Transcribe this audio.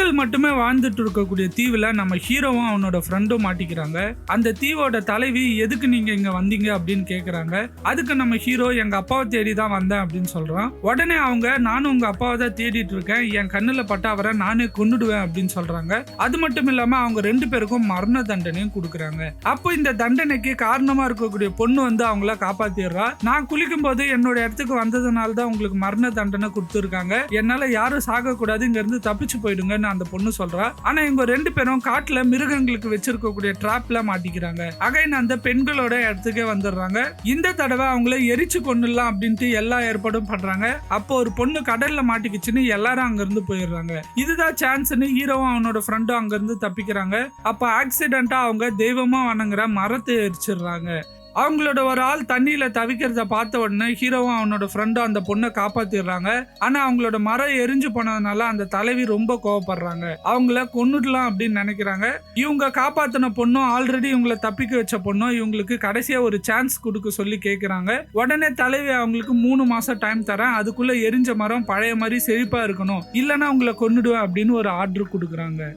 பெண்கள் மட்டுமே வாழ்ந்துட்டு இருக்கக்கூடிய தீவுல நம்ம ஹீரோவும் அவனோட ஃப்ரெண்டும் மாட்டிக்கிறாங்க. அந்த தீவோட தலைவி எதுக்கு நீங்க இங்க வந்தீங்க அப்படின்னு கேக்குறாங்க. அதுக்கு நம்ம ஹீரோ எங்க அப்பாவை தேடி தான் வந்தேன் அப்படின்னு சொல்றான். உடனே அவங்க நானும் உங்க அப்பாவை தான் தேடிட்டு இருக்கேன், என் கண்ணுல பட்ட அவரை நானே கொன்னுடுவேன் அப்படின்னு சொல்றாங்க. அது மட்டும் இல்லாம அவங்க 2 பேருக்கும் மரண தண்டனையும் கொடுக்குறாங்க. அப்போ இந்த தண்டனைக்கு காரணமா இருக்கக்கூடிய பொண்ணு வந்து அவங்கள காப்பாத்திடுறா. நான் குளிக்கும் போது என்னோட இடத்துக்கு வந்ததுனால தான் உங்களுக்கு மரண தண்டனை கொடுத்துருக்காங்க, என்னால யாரும் சாக கூடாது, இங்க இருந்து தப்பிச்சு போயிடுங்கன்னு அந்த பொண்ணு சொல்றா. ஆனா இவங்க 2 பேரும் காட்டுல மிருகங்களுக்கு வச்சிருக்கக்கூடிய டிராப்ல மாட்டிக்கிறாங்க. அகைன் அந்த பெண்களோட இடத்துக்கே வந்துடுறாங்க. இந்த தடவை அவங்கள எரிச்சு கொண்டுலாம் அப்படின்ட்டு எல்லா ஏற்பாடும் பண்றாங்க. அப்போ ஒரு பொண்ணு கடல்ல மாட்டிக்கிச்சுன்னு எல்லாரும் அங்க இருந்து போயிடுறாங்க. இதுதான் சான்ஸ்னு ஹீரோவும் அவனோட ஃப்ரெண்டும் அங்க இருந்து தப்பிக்கிறாங்க. அப்ப ஆக்சிடென்ட்டா அவங்க தெய்வமா வணங்குற மரத்தை எரிச்சிடுறாங்க. அவங்களோட ஒரு ஆள் தண்ணியில தவிக்கிறத பார்த்த உடனே ஹீரோவும் அவனோட ஃப்ரெண்டும் அந்த பொண்ணை காப்பாத்திடுறாங்க. ஆனா அவங்களோட மரம் எரிஞ்சு போனதுனால அந்த தலைவி ரொம்ப கோவப்படுறாங்க. அவங்கள கொன்னுடலாம் அப்படின்னு நினைக்கிறாங்க. இவங்க காப்பாத்தின பொண்ணும் ஆல்ரெடி இவங்களை தப்பிக்க வச்ச பொண்ணும் இவங்களுக்கு கடைசியா ஒரு சான்ஸ் கொடுக்க சொல்லி கேட்கிறாங்க. உடனே தலைவி அவங்களுக்கு 3 மாசம் டைம் தரேன், அதுக்குள்ள எரிஞ்ச மரம் பழைய மாதிரி செழிப்பா இருக்கணும், இல்லைன்னா உங்களை கொன்னுடுவேன் அப்படின்னு ஒரு ஆர்டர் கொடுக்குறாங்க.